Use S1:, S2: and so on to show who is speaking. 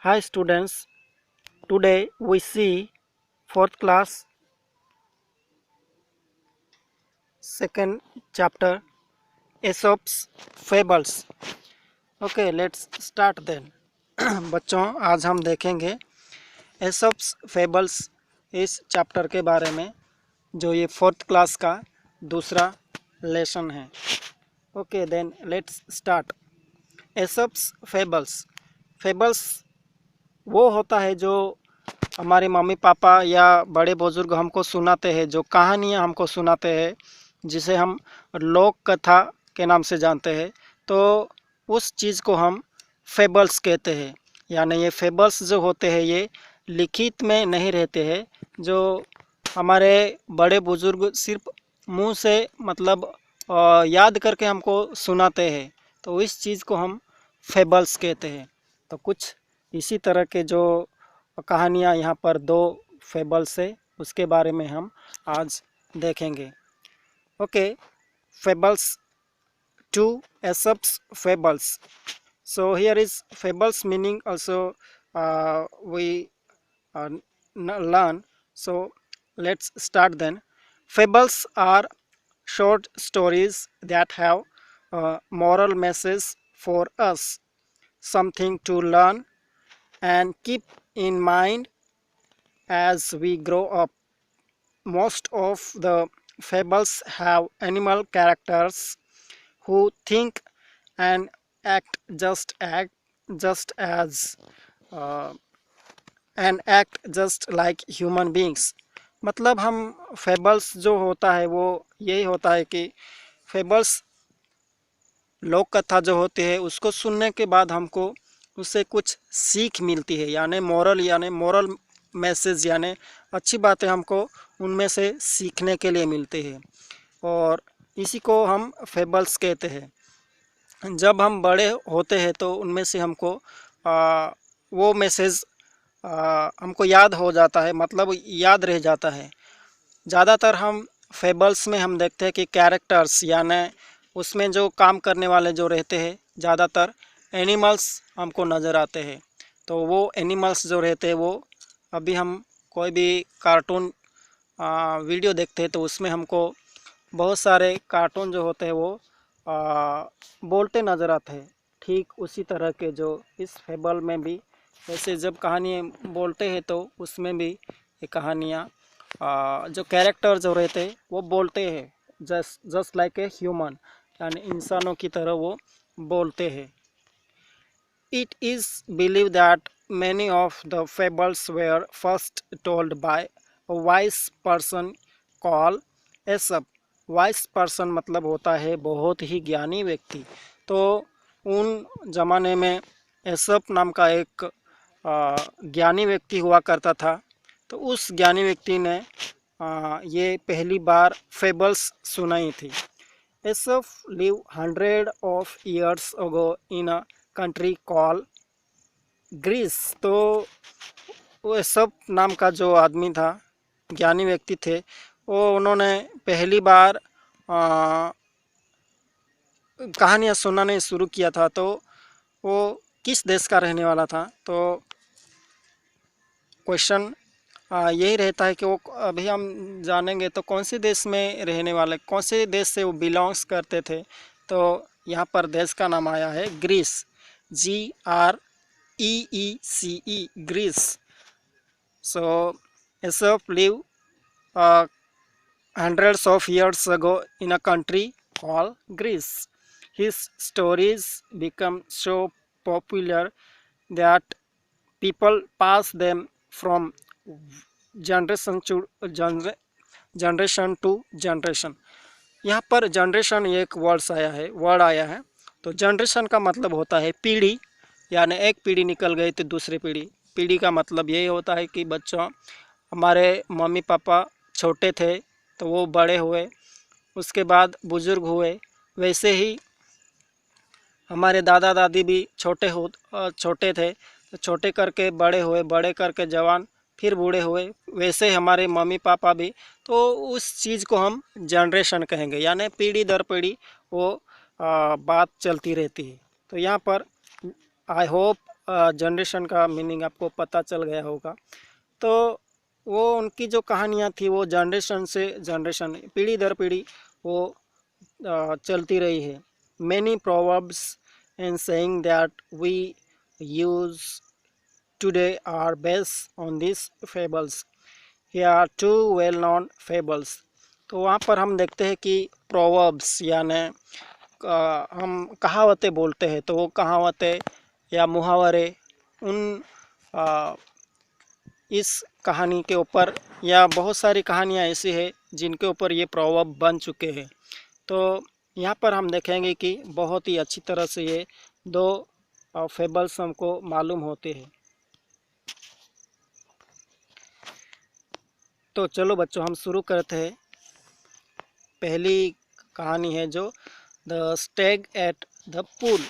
S1: Hi students, today we see fourth class second chapter Aesop's Fables. Okay, let's start then. बच्चों आज हम देखेंगे एसोप्स fables इस chapter के बारे में जो ये फोर्थ क्लास का दूसरा लेसन है. Okay then let's start. Aesop's fables. Fables वो होता है जो हमारे मम्मी पापा या बड़े बुजुर्ग हमको सुनाते हैं, जो कहानियाँ हमको सुनाते हैं, जिसे हम लोक कथा के नाम से जानते हैं. तो उस चीज़ को हम फेबल्स कहते हैं. यानी ये फेबल्स जो होते हैं ये लिखित में नहीं रहते हैं, जो हमारे बड़े बुजुर्ग सिर्फ मुंह से मतलब याद करके हमको सुनाते हैं. तो इस चीज़ को हम फेबल्स कहते हैं. तो कुछ इसी तरह के जो कहानियाँ यहाँ पर दो फेबल्स है उसके बारे में हम आज देखेंगे. Okay, fables to Aesop's fables. So here is fables meaning also we learn. So let's start then. Fables are short stories that have a moral message for us, something to learn and keep in mind as we grow up. Most of the fables have animal characters who think and act just as uh, like human beings. मतलब हम fables जो होता है वो यही होता है कि फेबल्स लोक कथा जो होती है उसको सुनने के बाद हमको उससे कुछ सीख मिलती है, यानी मोरल मैसेज यानी अच्छी बातें हमको उनमें से सीखने के लिए मिलते हैं, और इसी को हम फेबल्स कहते हैं. जब हम बड़े होते हैं तो उनमें से हमको वो मैसेज हमको याद हो जाता है, मतलब याद रह जाता है. ज़्यादातर हम फेबल्स में हम देखते हैं कि कैरेक्टर्स यानी उसमें जो काम करने वाले जो रहते हैं ज़्यादातर एनिमल्स हमको नज़र आते हैं. तो वो एनिमल्स जो रहते हैं वो अभी हम कोई भी कार्टून वीडियो देखते हैं तो उसमें हमको बहुत सारे कार्टून जो होते हैं वो बोलते नज़र आते हैं. ठीक उसी तरह के जो इस फेबल में भी ऐसे जब कहानी बोलते हैं तो उसमें भी ये कहानियाँ जो कैरेक्टर जो रहते हैं वो बोलते हैं जस्ट लाइक ए ह्यूमन, यानी इंसानों की तरह वो बोलते हैं. It is believed that many of the fables were first told by a wise person called Aesop. Wise person मतलब होता है बहुत ही ज्ञानी व्यक्ति. तो उन ज़माने में एसप नाम का एक ज्ञानी व्यक्ति हुआ करता था. तो उस ज्ञानी व्यक्ति ने ये पहली बार फेबल्स सुनाई थी. Aesop live 100 years ago in a country called Greece. तो वो एसप नाम का जो आदमी था, ज्ञानी व्यक्ति थे, वो उन्होंने पहली बार कहानियाँ सुनाने शुरू किया था. तो वो किस देश का रहने वाला था? तो क्वेश्चन यही रहता है कि वो अभी हम जानेंगे तो कौन से देश में रहने वाले, कौन से देश से वो बिलोंग्स करते थे. तो यहाँ पर देश का नाम आया है Greece, GREECE, Greece. So Aesop lived hundreds of years ago in a country called Greece. His stories become so popular that people pass them from generation to generation. यहाँ पर जनरेशन एक वर्ड आया है. तो जनरेशन का मतलब होता है पीढ़ी, यानी एक पीढ़ी निकल गई तो दूसरी पीढ़ी का मतलब यही होता है कि बच्चों हमारे मम्मी पापा छोटे थे तो वो बड़े हुए, उसके बाद बुज़ुर्ग हुए, वैसे ही हमारे दादा दादी भी छोटे थे तो छोटे करके बड़े हुए, बड़े करके जवान, फिर बूढ़े हुए, वैसे हमारे मम्मी पापा भी. तो उस चीज़ को हम जनरेशन कहेंगे, यानी पीढ़ी दर पीढ़ी वो बात चलती रहती है. तो यहाँ पर आई होप जनरेशन का मीनिंग आपको पता चल गया होगा। तो वो उनकी जो कहानियाँ थी वो जनरेशन से जनरेशन, पीढ़ी दर पीढ़ी वो चलती रही है। Many proverbs and saying that we use today are based on this fables, या टू वेल नोन फेबल्स। तो वहाँ पर हम देखते हैं कि प्रोवर्ब्स यानी हम कहावतें बोलते हैं, तो वो कहावतें या मुहावरे उन इस कहानी के ऊपर, या बहुत सारी कहानियाँ ऐसी है जिनके ऊपर ये प्रोवर्ब बन चुके हैं। तो यहाँ पर हम देखेंगे कि बहुत ही अच्छी तरह से ये दो फेबल्स हमको मालूम होते हैं। तो चलो बच्चों हम शुरू करते हैं। पहली कहानी है जो the Stag at the pool.